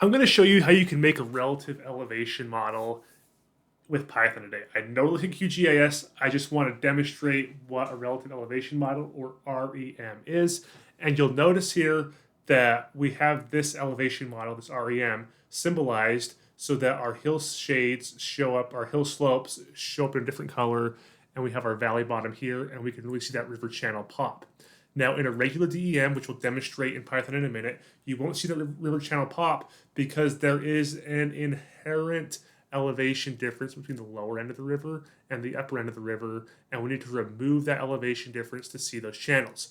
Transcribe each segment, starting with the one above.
I'm going to show you how you can make a relative elevation model with Python today. I know look at QGIS. I just want to demonstrate what a relative elevation model, or REM, is. And you'll notice here that we have this elevation model, this REM, symbolized so that our hill shades show up, our hill slopes show up in a different color, and we have our valley bottom here, and we can really see that river channel pop. Now, in a regular DEM, which we'll demonstrate in Python in a minute, you won't see the river channel pop because there is an inherent elevation difference between the lower end of the river and the upper end of the river, and we need to remove that elevation difference to see those channels.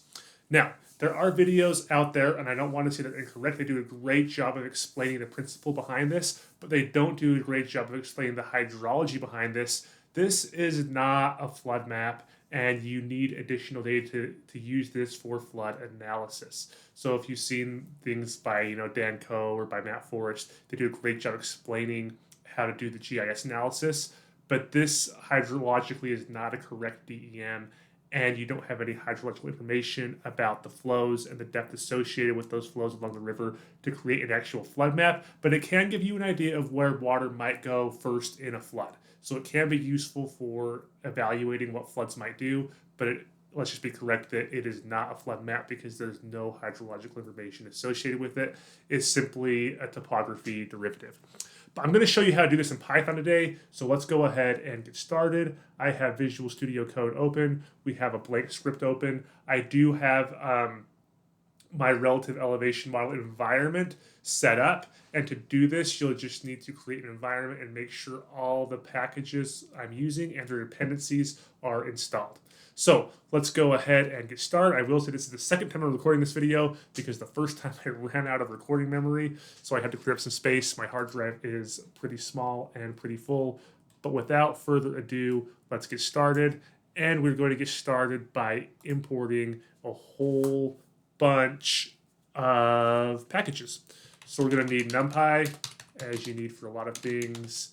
Now, there are videos out there, and I don't want to say they're incorrect. They do a great job of explaining the principle behind this, but they don't do a great job of explaining the hydrology behind this. This is not a flood map, and you need additional data to use this for flood analysis. So if you've seen things by Dan Coe or by Matt Forrest, they do a great job explaining how to do the GIS analysis, but this hydrologically is not a correct DEM, and you don't have any hydrological information about the flows and the depth associated with those flows along the river to create an actual flood map, but it can give you an idea of where water might go first in a flood. So it can be useful for evaluating what floods might do, but let's just be correct that it is not a flood map because there's no hydrological information associated with it. It's simply a topography derivative. But I'm going to show you how to do this in Python today, so let's go ahead and get started. I have Visual Studio Code open. We have a blank script open. I do have my relative elevation model environment set up. And to do this, you'll just need to create an environment and make sure all the packages I'm using and their dependencies are installed. So let's go ahead and get started. I will say this is the second time I'm recording this video because the first time I ran out of recording memory, so I had to clear up some space. My hard drive is pretty small and pretty full. But without further ado, let's get started. And we're going to get started by importing a whole bunch of packages. So we're going to need NumPy, as you need for a lot of things.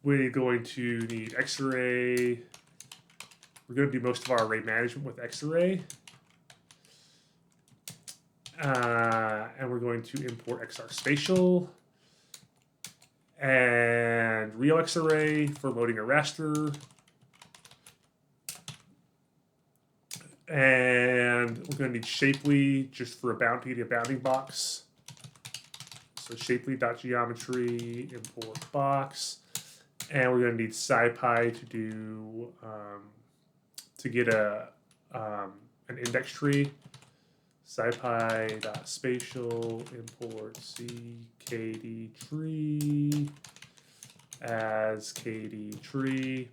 We're going to need Xarray. We're going to do most of our array management with Xarray. And we're going to import XR Spatial. And RealXarray for loading a raster. And we're going to need Shapely just for a bounding box. So shapely.geometry, import box. And we're going to need SciPy to do to get an index tree. SciPy.spatial import ckd tree as kd tree.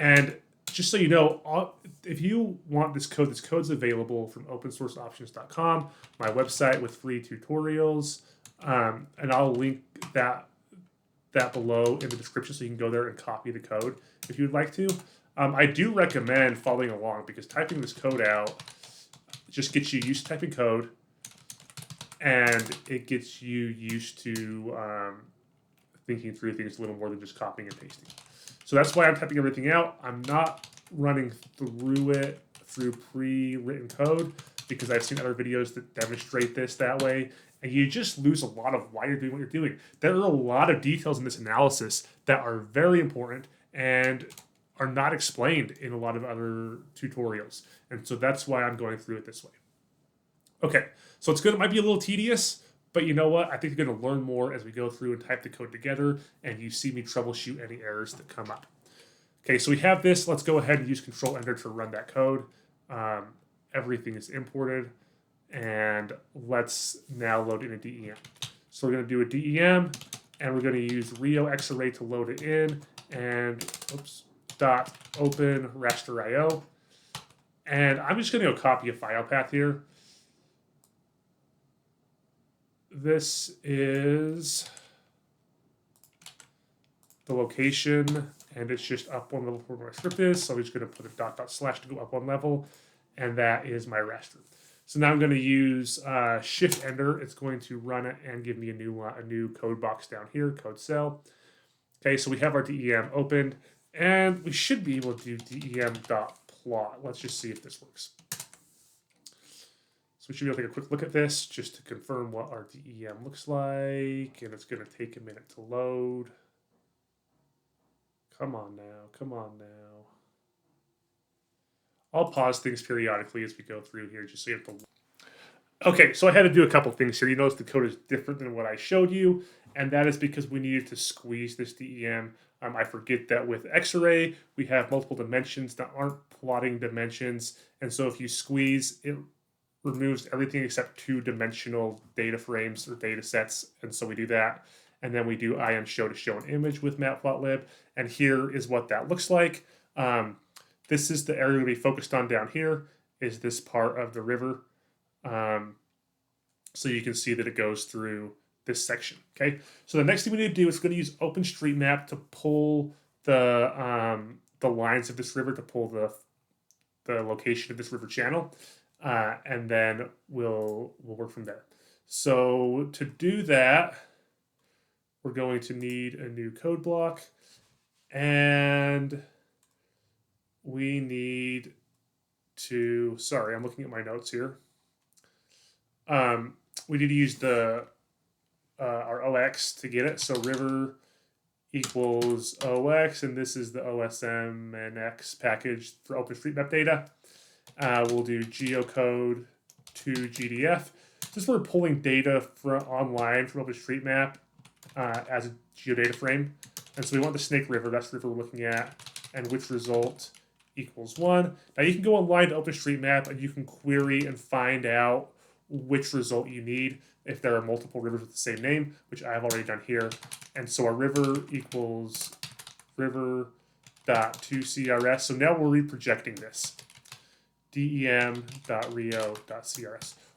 And just so you know, if you want this code's available from opensourceoptions.com, my website with free tutorials, and I'll link that below in the description so you can go there and copy the code if you'd like to. I do recommend following along because typing this code out just gets you used to typing code, and it gets you used to thinking through things a little more than just copying and pasting. So that's why I'm typing everything out. I'm not running through it through pre-written code because I've seen other videos that demonstrate this that way, and you just lose a lot of why you're doing what you're doing. There are a lot of details in this analysis that are very important and are not explained in a lot of other tutorials, and so that's why I'm going through it this way. Okay, so it's good. It might be a little tedious, but you know what? I think you're going to learn more as we go through and type the code together, and you see me troubleshoot any errors that come up. Okay, so we have this. Let's go ahead and use Control-Enter to run that code. Everything is imported, and let's now load in a DEM. So we're going to do a DEM, and we're going to use RealXarray to load it in, and .open raster.io. And I'm just going to go copy a file path here. This is the location, and it's just up one level from where my script is. So I'm just going to put a .. to go up one level, and that is my raster. So now I'm going to use Shift Enter. It's going to run it and give me a new code box down here, code cell. Okay, so we have our DEM opened, and we should be able to do dem.plot. Let's just see if this works. So we should be able to take a quick look at this just to confirm what our DEM looks like. And it's going to take a minute to load. Come on now, come on now. I'll pause things periodically as we go through here just so you have to. Okay, so I had to do a couple things here. You notice the code is different than what I showed you, and that is because we needed to squeeze this DEM. I forget that with X-ray, we have multiple dimensions that aren't plotting dimensions, and so if you squeeze, it removes everything except two-dimensional data frames or data sets, and so we do that. And then we do IM_show to show an image with Matplotlib, and here is what that looks like. This is the area we focused on down here, is this part of the river. So you can see that it goes through this section, okay? So the next thing we need to do is going to use OpenStreetMap to pull the lines of this river, to pull the location of this river channel, and then we'll work from there. So to do that, we're going to need a new code block, and we need to, sorry, I'm looking at my notes here. We need to use our OX to get it. So river equals OX, and this is the OSM and X package for OpenStreetMap data. We'll do geocode to GDF. This is where we're pulling data from online from OpenStreetMap as a geodata frame. And so we want the Snake River, that's the river we're looking at, and which result equals 1. Now you can go online to OpenStreetMap and you can query and find out which result you need if there are multiple rivers with the same name, which I have already done here. And so our river equals river.toCRS. So now we're reprojecting this. dem.rio.crs.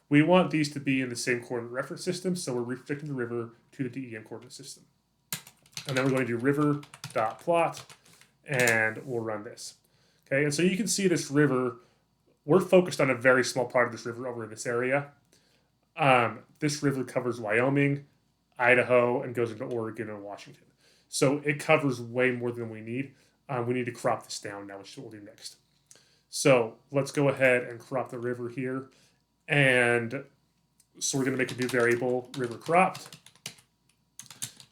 We want these to be in the same coordinate reference system, so we're reprojecting the river to the DEM coordinate system. And then we're going to do river.plot, and we'll run this. Okay, and so you can see this river, we're focused on a very small part of this river over in this area. This river covers Wyoming, Idaho, and goes into Oregon and Washington. So it covers way more than we need. We need to crop this down now, which is what we'll do next. So let's go ahead and crop the river here. And so we're going to make a new variable, river cropped.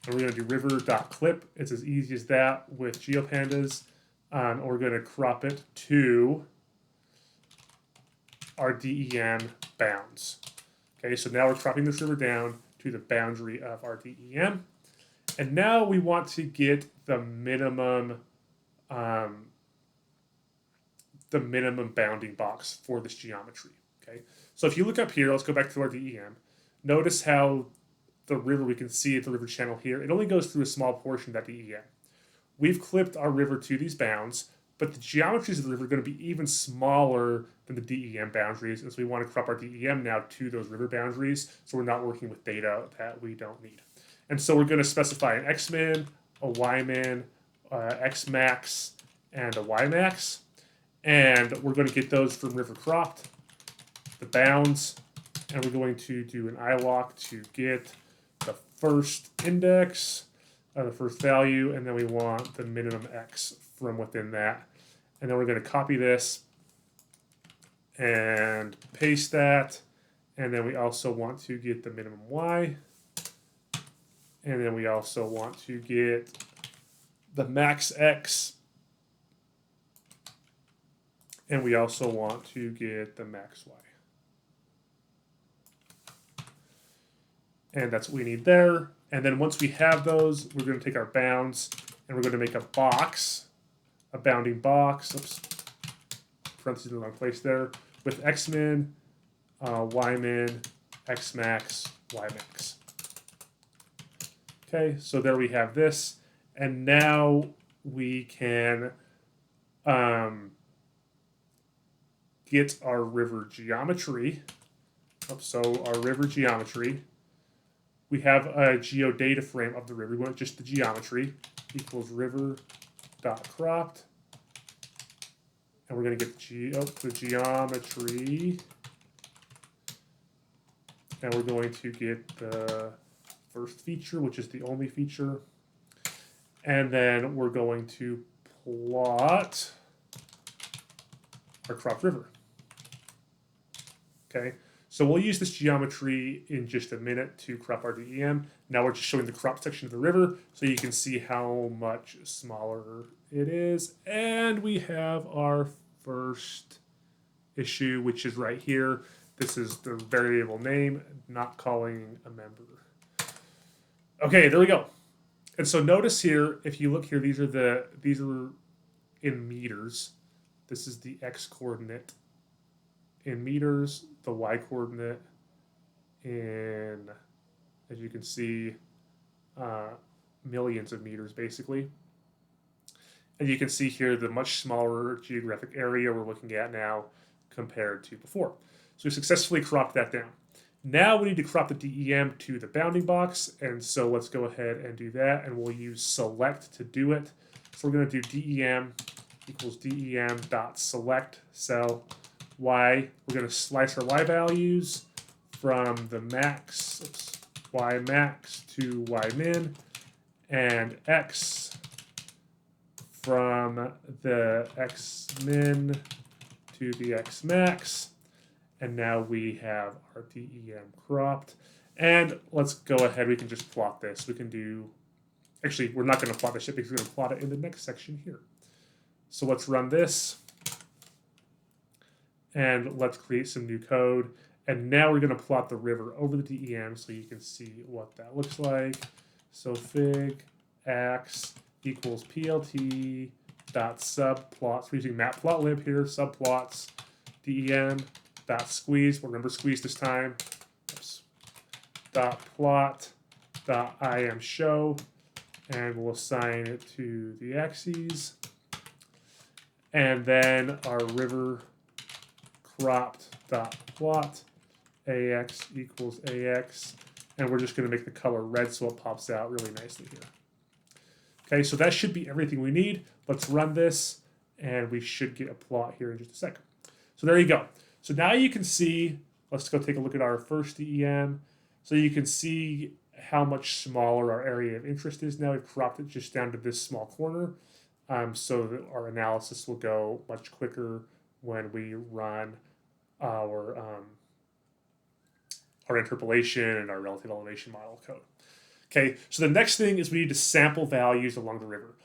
And we're going to do river.clip. It's as easy as that with GeoPandas. And we're going to crop it to our DEM bounds. Okay, so now we're cropping this river down to the boundary of our DEM. And now we want to get the minimum bounding box for this geometry. Okay, so if you look up here, let's go back to our DEM. Notice how the river, we can see the river channel here, it only goes through a small portion of that DEM. We've clipped our river to these bounds, but the geometries of the river are going to be even smaller than the DEM boundaries, and so we want to crop our DEM now to those river boundaries, so we're not working with data that we don't need. And so we're going to specify an Xmin, a Ymin, Xmax, and a Ymax, and we're going to get those from river cropped, the bounds, and we're going to do an iWalk to get the first index, the first value, and then we want the minimum X from within that. And then we're going to copy this and paste that. And then we also want to get the minimum Y. And then we also want to get the max X. And we also want to get the max Y. And that's what we need there. And then once we have those, we're going to take our bounds and we're going to make a box, a bounding box. Oops, parentheses in the wrong place there, with Xmin, Ymin, Xmax, Ymax. Okay, so there we have this. And now we can get our river geometry. So our river geometry. We have a geodata frame of the river. We want just the geometry equals river.cropped. And we're going to get the geometry. And we're going to get the first feature, which is the only feature. And then we're going to plot our cropped river. Okay, So we'll use this geometry in just a minute to crop our DEM. Now we're just showing the crop section of the river so you can see how much smaller it is. And we have our first issue, which is right here. This is the variable name, not calling a member. Okay, there we go. And so notice here, if you look here, these are in meters. This is the x coordinate in meters, the y coordinate in, as you can see, millions of meters basically. And you can see here the much smaller geographic area we're looking at now compared to before. So we successfully cropped that down. Now we need to crop the DEM to the bounding box, and so let's go ahead and do that, and we'll use select to do it. So we're going to do DEM equals DEM dot select cell y. We're going to slice our y values from the max, y max to y min, and x from the x min to the x max. And now we have our DEM cropped. And let's go ahead, we can just plot this. We can do, actually, we're not going to plot this yet because we're going to plot it in the next section here. So let's run this. And let's create some new code. And now we're going to plot the river over the DEM so you can see what that looks like. So fig x equals plt dot subplots. We're using matplotlib here, subplots, DEM dot squeeze. We'll remember squeeze this time. Oops. Dot plot dot im show, and we'll assign it to the axes. And then our river cropped dot plot ax equals ax, and we're just going to make the color red so it pops out really nicely here. Okay, so that should be everything we need. Let's run this, and we should get a plot here in just a second. So there you go. So now you can see, let's go take a look at our first DEM. So you can see how much smaller our area of interest is now. We've cropped it just down to this small corner, so that our analysis will go much quicker when we run our interpolation and our relative elevation model code. Okay, so the next thing is we need to sample values along the river.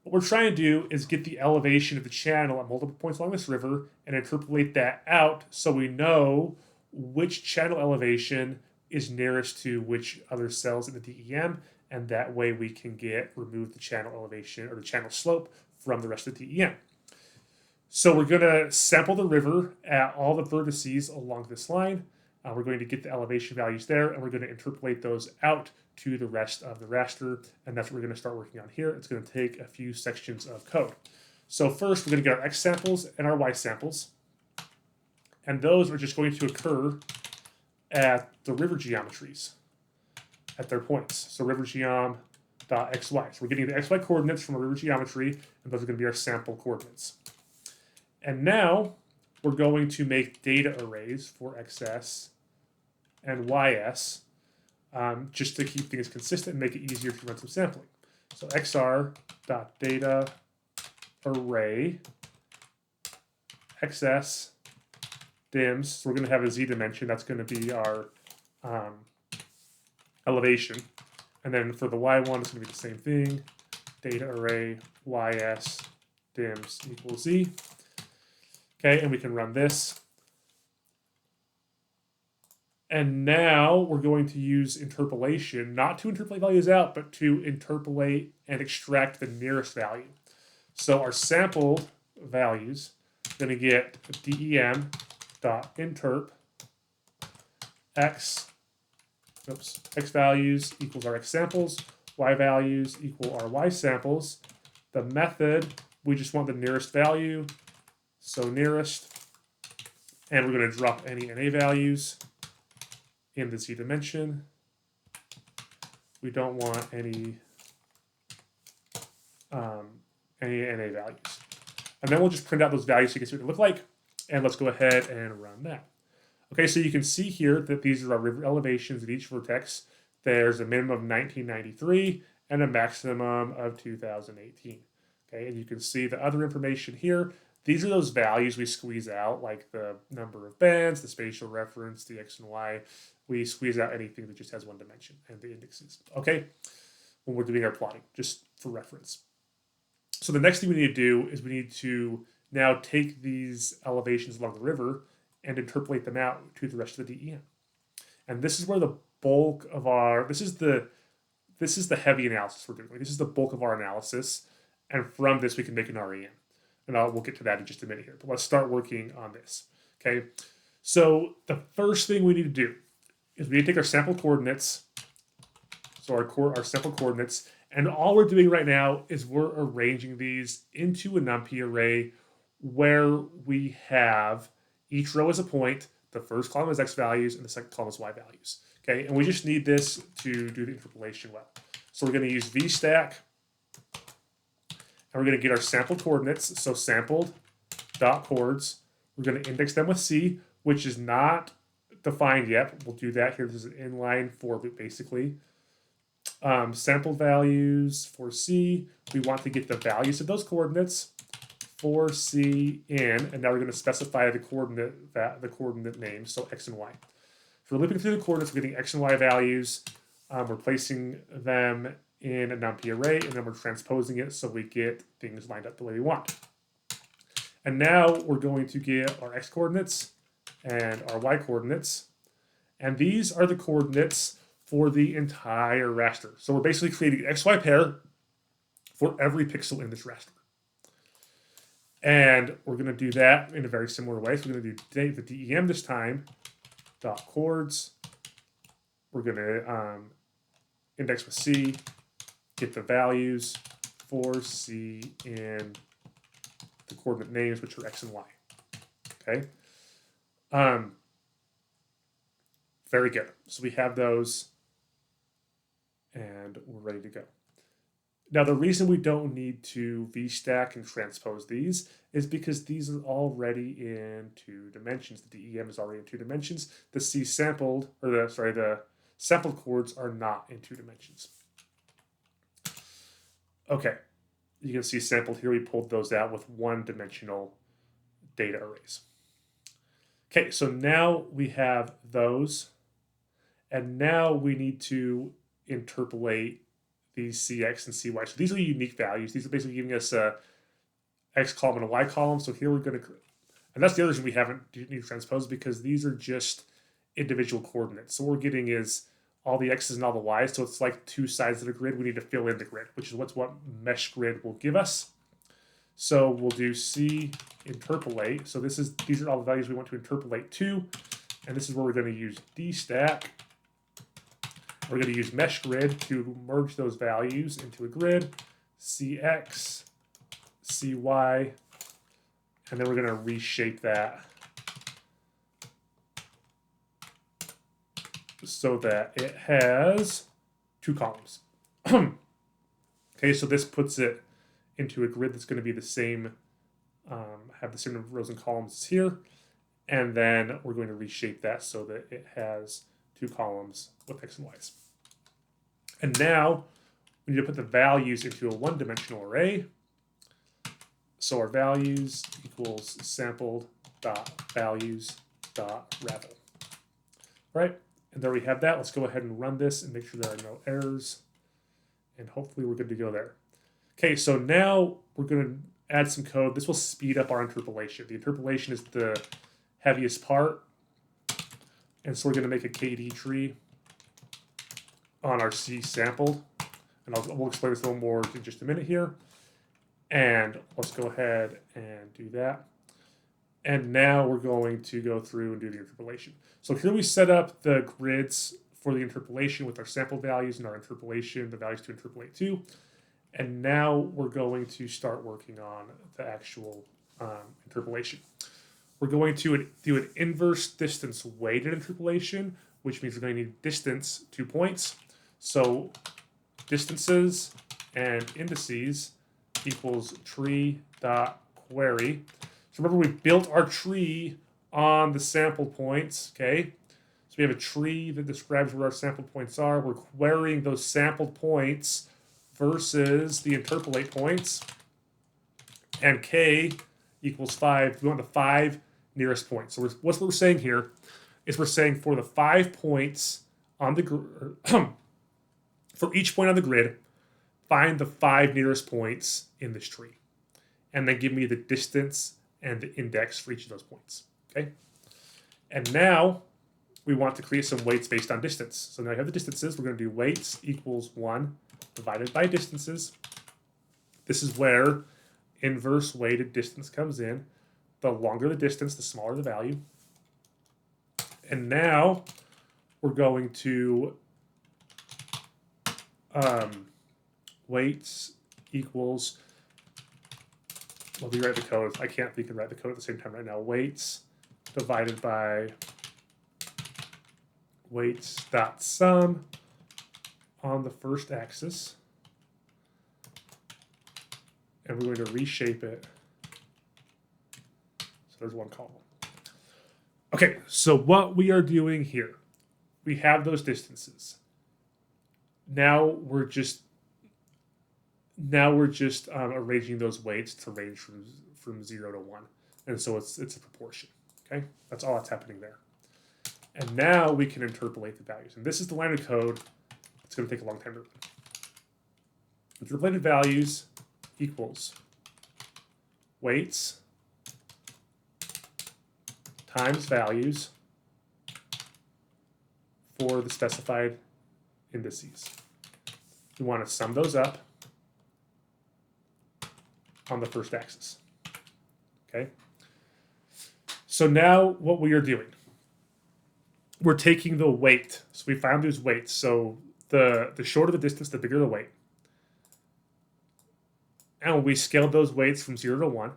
What we're trying to do is get the elevation of the channel at multiple points along this river and interpolate that out so we know which channel elevation is nearest to which other cells in the DEM, and that way we can remove the channel elevation or the channel slope from the rest of the DEM. So we're going to sample the river at all the vertices along this line. We're going to get the elevation values there, and we're going to interpolate those out to the rest of the raster, and that's what we're going to start working on here. It's going to take a few sections of code. So first, we're going to get our x samples and our y samples, and those are just going to occur at the river geometries, at their points. So river geom.xy. So we're getting the xy coordinates from a river geometry, and those are going to be our sample coordinates. And now we're going to make data arrays for xs and ys, just to keep things consistent and make it easier to run some sampling. So xr.data array xs dims. So we're going to have a z dimension. That's going to be our elevation. And then for the y1, it's going to be the same thing. Data array ys dims equals z. Okay, and we can run this. And now we're going to use interpolation, not to interpolate values out, but to interpolate and extract the nearest value. So our sampled values are going to get dem.interp x values equals our x samples, y values equal our y samples. The method, we just want the nearest value, so nearest, and we're going to drop any NA values in the z dimension. We don't want any NA values. And then we'll just print out those values so you can see what they look like. And let's go ahead and run that. Okay, so you can see here that these are our river elevations at each vertex. There's a minimum of 1993 and a maximum of 2018. Okay, and you can see the other information here. These are those values we squeeze out, like the number of bands, the spatial reference, the X and Y. We squeeze out anything that just has one dimension and the indexes, okay? When we're doing our plotting, just for reference. So the next thing we need to do is we need to now take these elevations along the river and interpolate them out to the rest of the DEM. And this is where the bulk of our, this is the heavy analysis we're doing. This is the bulk of our analysis. And from this, we can make an REM. And we'll get to that in just a minute here. But let's start working on this, okay? So the first thing we need to do is we need to take our sample coordinates, so our sample coordinates, and all we're doing right now is we're arranging these into a NumPy array where we have each row as a point, the first column is X values, and the second column is Y values, okay? And we just need this to do the interpolation well. So we're gonna use VStack, and we're gonna get our sample coordinates, so sampled dot coords. We're gonna index them with C, which is not defined yet. We'll do that here. This is an inline for loop, basically. Sample values for C. We want to get the values of those coordinates for C in, and now we're going to specify the coordinate name, so X and Y. So we're looping through the coordinates, we're getting X and Y values. We're placing them in a NumPy array, and then we're transposing it so we get things lined up the way we want. And now we're going to get our X coordinates and our Y coordinates, and these are the coordinates for the entire raster. So we're basically creating an XY pair for every pixel in this raster. And we're going to do that in a very similar way. So we're going to do the DEM this time, dot coords. We're going to index with C, get the values for C in the coordinate names, which are X and Y. Okay. Very good. So we have those, and we're ready to go. Now, the reason we don't need to VStack and transpose these is because these are already in 2 dimensions. The DEM is already in 2 dimensions. The C sampled, or the sampled chords are not in 2 dimensions. Okay, you can see sampled here. We pulled those out with 1-dimensional data arrays. Okay, so now we have those, and now we need to interpolate these CX and CY. So these are unique values. These are basically giving us a X column and a Y column. So here we're going to, and that's the other reason we haven't need to transpose, because these are just individual coordinates. So what we're getting is all the X's and all the Y's. So it's like 2 sides of the grid. We need to fill in the grid, which is what mesh grid will give us. So we'll do C interpolate. So these are all the values we want to interpolate to. And this is where we're going to use DStack. We're going to use mesh grid to merge those values into a grid, CX, CY, and then we're going to reshape that so that it has 2 columns. Okay, so this puts it into a grid that's going to be the same, have the same rows and columns as here, and then we're going to reshape that so that it has 2 columns with X and Y's. And now we need to put the values into a 1-dimensional array. So our values equals sampled dot values dot ravel. All right, and there we have that. Let's go ahead and run this and make sure there are no errors. And hopefully we're good to go there. Okay, so now we're going to add some code. This will speed up our interpolation. The interpolation is the heaviest part. And so we're going to make a KD tree on our C sampled. And we'll explain this a little more in just a minute here. And let's go ahead and do that. And now we're going to go through and do the interpolation. So here we set up the grids for the interpolation with our sample values and our interpolation, the values to interpolate to. And now we're going to start working on the actual interpolation. We're going to do an inverse distance weighted interpolation, which means we're going to need distance 2 points. So distances and indices equals tree.query. So remember, we built our tree on the sample points, okay? So we have a tree that describes where our sample points are. We're querying those sampled points versus the interpolate points. And K equals 5. We want the 5 nearest points. So what we're saying here is we're saying for the 5 points on the for each point on the grid, find the 5 nearest points in this tree. And then give me the distance and the index for each of those points. Okay? And now we want to create some weights based on distance. So now we have the distances. We're going to do weights equals 1 divided by distances. This is where inverse weighted distance comes in. The longer the distance, the smaller the value. And now we're going to weights equals, well, we write the code. I can't think and write the code at the same time right now. Weights divided by weights dot sum on the first axis. And we're going to reshape it. So there's one column. Okay, so what we are doing here, we have those distances. Now we're just arranging those weights to range from 0 to 1. And so it's a proportion. Okay, that's all that's happening there. And now we can interpolate the values. And this is the line of code. It's going to take a long time to run. Interpolated values equals weights times values for the specified indices. We want to sum those up on the first axis. Okay. So now what we are doing, we're taking the weight. So we found these weights. So the shorter the distance, the bigger the weight. And we scaled those weights from 0 to 1.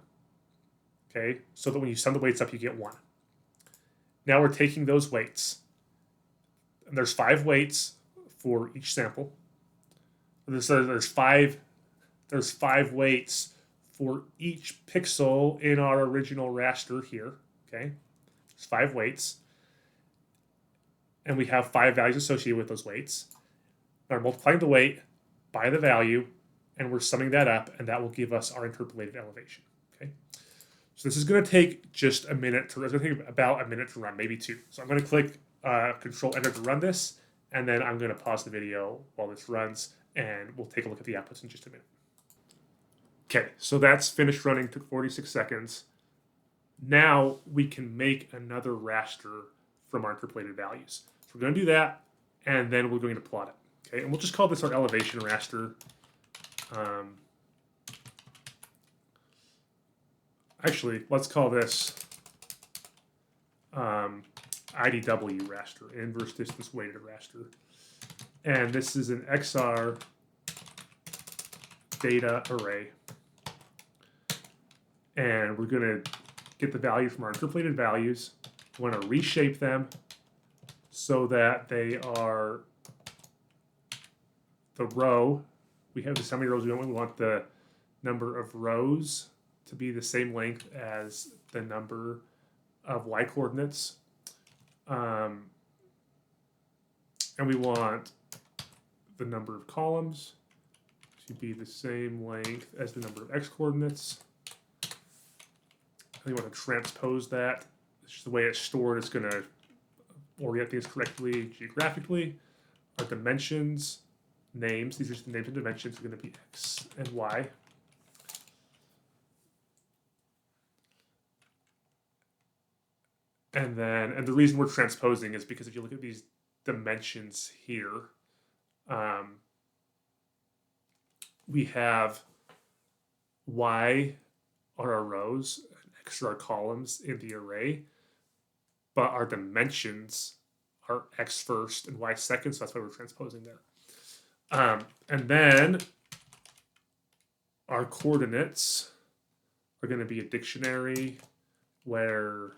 Okay, so that when you sum the weights up, you get 1. Now we're taking those weights. And there's 5 weights for each sample. There's five weights for each pixel in our original raster here. Okay, there's 5 weights. And we have 5 values associated with those weights. We're multiplying the weight by the value, and we're summing that up, and that will give us our interpolated elevation. Okay, so this is going to take just a minute to. It's going to take about a minute to run, maybe 2. So I'm going to click Control Enter to run this, and then I'm going to pause the video while this runs, and we'll take a look at the outputs in just a minute. Okay, so that's finished running. Took 46 seconds. Now we can make another raster from our interpolated values. So we're going to do that, and then we're going to plot it. Okay, and we'll just call this our elevation raster. Actually, let's call this IDW raster, inverse distance weighted raster. And this is an XR data array. And we're going to get the value from our interpolated values. We want to reshape them so that they are the row. We have how many rows we want. We want the number of rows to be the same length as the number of y coordinates. And we want the number of columns to be the same length as the number of x coordinates. And we want to transpose that. It's just the way it's stored. It's going to orient things correctly geographically. Our dimensions, names, these are just the names and dimensions, are going to be x and y. And the reason we're transposing is because if you look at these dimensions here, we have y are our rows, and x are our columns in the array, but our dimensions are x first and y second, so that's why we're transposing there. And then our coordinates are going to be a dictionary where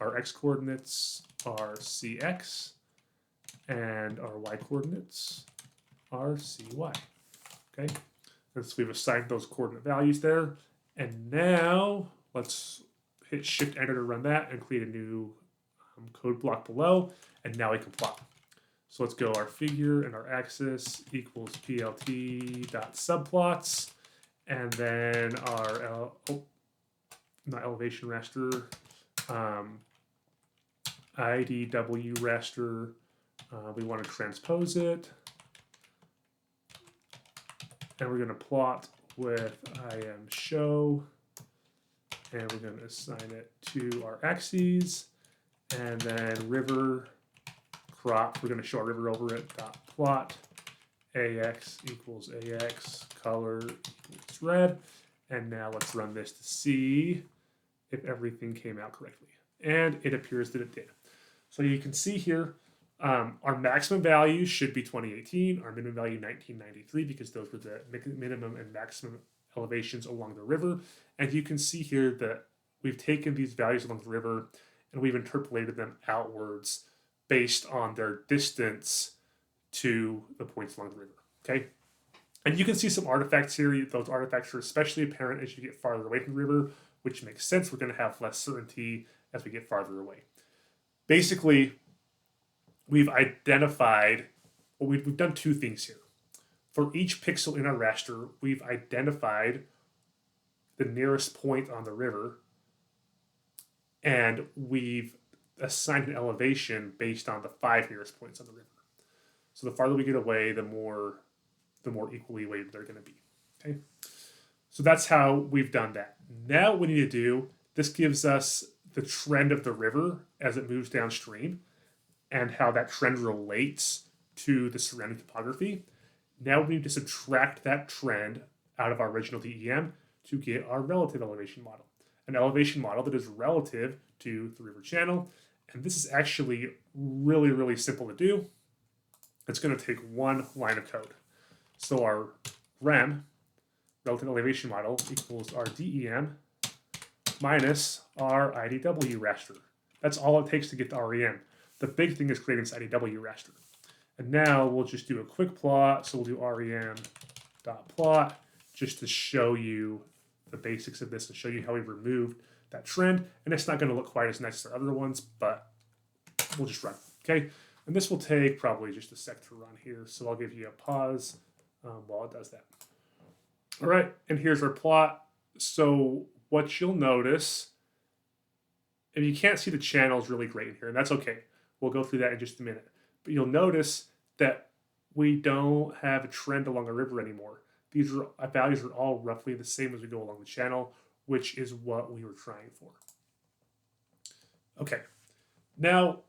our x coordinates are cx and our y coordinates are cy. Okay, and so we've assigned those coordinate values there. And now let's hit Shift Enter to run that and create a new code block below. And now we can plot. So let's go our figure and our axis equals plt.subplots. And then our not elevation raster, IDW raster. We want to transpose it. And we're going to plot with IM show. And we're going to assign it to our axes. And then river crop, we're going to show our river over it, dot plot. AX equals AX, color equals red. And now let's run this to see if everything came out correctly. And it appears that it did. So you can see here, our maximum value should be 2018, our minimum value 1993, because those were the minimum and maximum elevations along the river. And you can see here that we've taken these values along the river and we've interpolated them outwards based on their distance to the points along the river, okay? And you can see some artifacts here. Those artifacts are especially apparent as you get farther away from the river, which makes sense. We're going to have less certainty as we get farther away. Basically, we've identified, well, we've done two things here. For each pixel in our raster, we've identified the nearest point on the river, and we've assigned an elevation based on the 5 nearest points on the river. So the farther we get away, the more equally weighted they're going to be. Okay, so that's how we've done that. Now what we need to do, this gives us the trend of the river as it moves downstream and how that trend relates to the surrounding topography. Now we need to subtract that trend out of our original DEM to get our relative elevation model. An elevation model that is relative to the river channel. And this is actually really, really simple to do. It's going to take one line of code. So our REM, relative elevation model, equals our DEM minus our IDW raster. That's all it takes to get to REM. The big thing is creating this IDW raster. And now we'll just do a quick plot. So we'll do rem.plot just to show you the basics of this and show you how we removed that trend. And it's not going to look quite as nice as our other ones, but we'll just run. Okay. And this will take probably just a sec to run here. So I'll give you a pause while it does that. All right. And here's our plot. So what you'll notice, if you can't see the channels really great in here, and that's okay. We'll go through that in just a minute. But you'll notice that we don't have a trend along the river anymore. These values are all roughly the same as we go along the channel, which is what we were trying for. Okay, now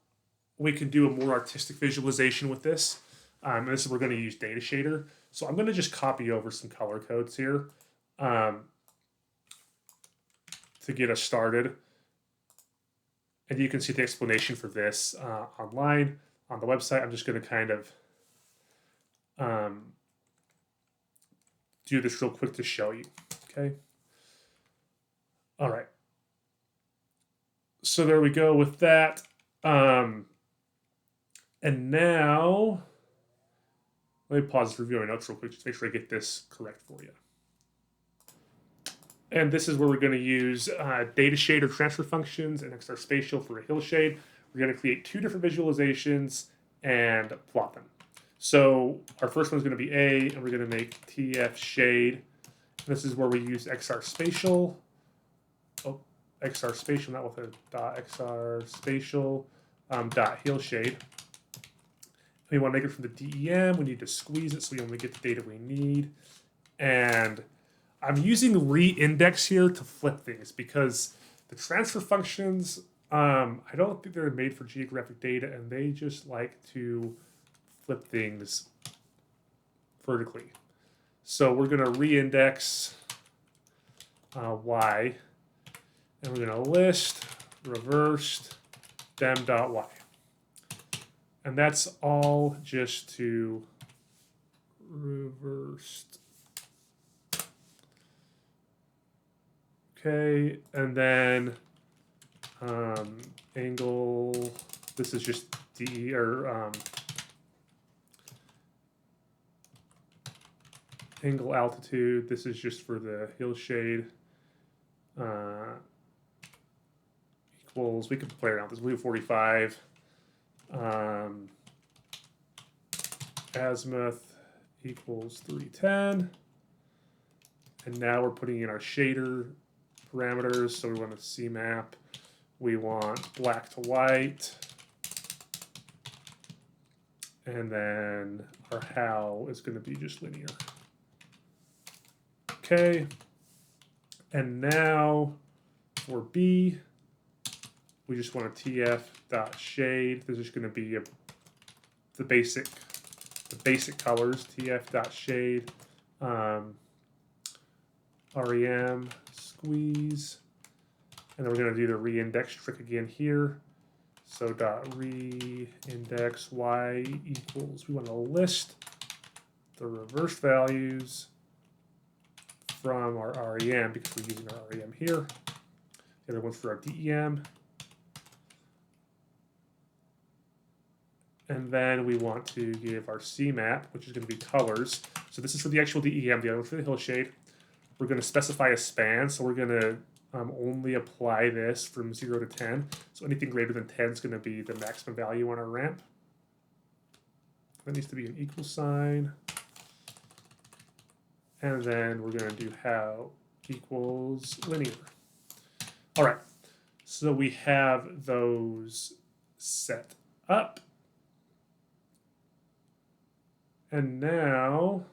we can do a more artistic visualization with this. And this is we're going to use Data Shader. So I'm going to just copy over some color codes here to get us started. And you can see the explanation for this online on the website. I'm just going to kind of do this real quick to show you. Okay. All right. So there we go with that. And now, let me pause this review my notes real quick just to make sure I get this correct for you. And this is where we're going to use data shader transfer functions and XR Spatial for a hill shade. We're going to create two different visualizations and plot them. So our first one is going to be A, and we're going to make TF shade. This is where we use XR Spatial. Oh, XR Spatial, not with a dot XR Spatial dot hill shade. We want to make it from the DEM. We need to squeeze it so we only get the data we need. And I'm using re-index here to flip things because the transfer functions, I don't think they're made for geographic data, and they just like to flip things vertically. So we're going to re-index y, and we're going to list reversed dem.y. And that's all just to reversed. Okay, and then angle, this is just D or angle altitude. This is just for the hill shade. Equals, we can play around with this. We'll do 45. Azimuth equals 310. And now we're putting in our shader parameters. So we want a CMap. We want black to white. And then our how is going to be just linear. Okay. And now for B, we just want a tf.shade. There's just going to be the basic colors, tf.shade, rem, squeeze, and then we're going to do the reindex trick again here. So dot reindex y equals, we want to list the reverse values from our rem because we're using our rem here. The other one's for our dem. And then we want to give our CMap, which is going to be colors. So this is for the actual DEM, the other one for the hillshade. We're going to specify a span, so we're going to only apply this from 0 to 10. So anything greater than 10 is going to be the maximum value on our ramp. That needs to be an equal sign. And then we're going to do how equals linear. All right, so we have those set up. And now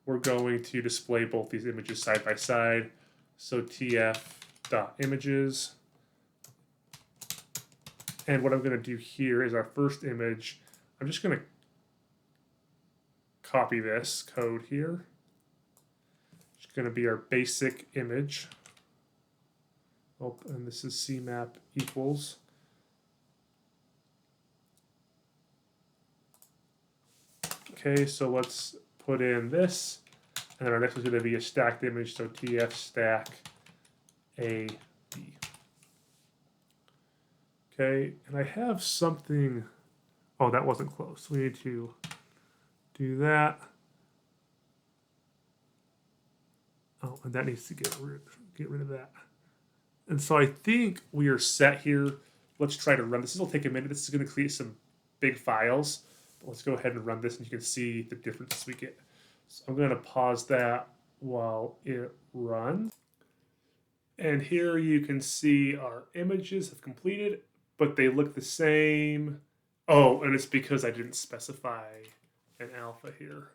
we're going to display both these images side by side. So tf.images. And what I'm going to do here is our first image. I'm just going to copy this code here. It's going to be our basic image. Oh, and this is CMap equals. Okay, so let's put in this, and then our next one's going to be a stacked image, so tf stack a b. Okay, and I have something. Oh, that wasn't close. We need to do that. Oh, and that needs to get rid of that. And so I think we are set here. Let's try to run this. This will take a minute. This is going to create some big files. Let's go ahead and run this, and you can see the differences we get. So I'm going to pause that while it runs. And here you can see our images have completed, but they look the same. Oh, and it's because I didn't specify an alpha here.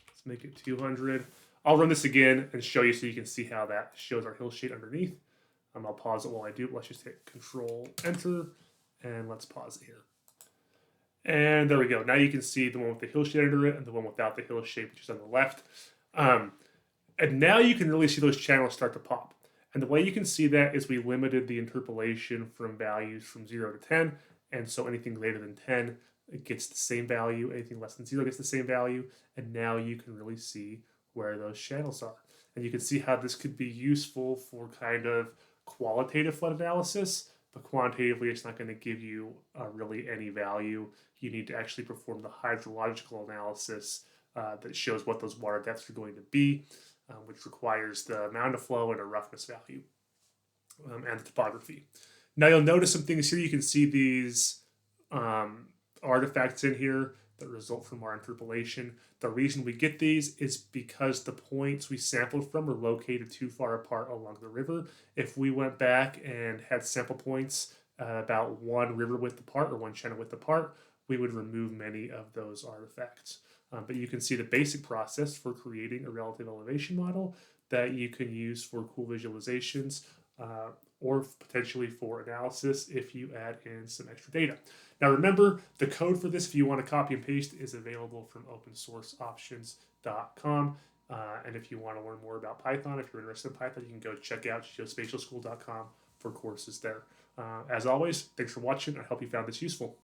Let's make it 200. I'll run this again and show you so you can see how that shows our hill shade underneath. I'll pause it while I do it. Let's just hit Control Enter, and let's pause it here. And there we go. Now you can see the one with the hill shade under it and the one without the hill shade, which is on the left. And now you can really see those channels start to pop. And the way you can see that is we limited the interpolation from values from 0 to 10. And so anything greater than 10, it gets the same value. Anything less than 0 gets the same value. And now you can really see where those channels are. And you can see how this could be useful for kind of qualitative flood analysis. But quantitatively, it's not going to give you really any value. You need to actually perform the hydrological analysis that shows what those water depths are going to be, which requires the amount of flow and a roughness value and the topography. Now you'll notice some things here. You can see these artifacts in here that result from our interpolation. The reason we get these is because the points we sampled from are located too far apart along the river. If we went back and had sample points about one river width apart or one channel width apart, we would remove many of those artifacts. But you can see the basic process for creating a relative elevation model that you can use for cool visualizations or potentially for analysis if you add in some extra data. Now remember, the code for this, if you want to copy and paste, is available from opensourceoptions.com. And if you want to learn more about Python, if you're interested in Python, you can go check out geospatialschool.com for courses there. As always, thanks for watching. I hope you found this useful.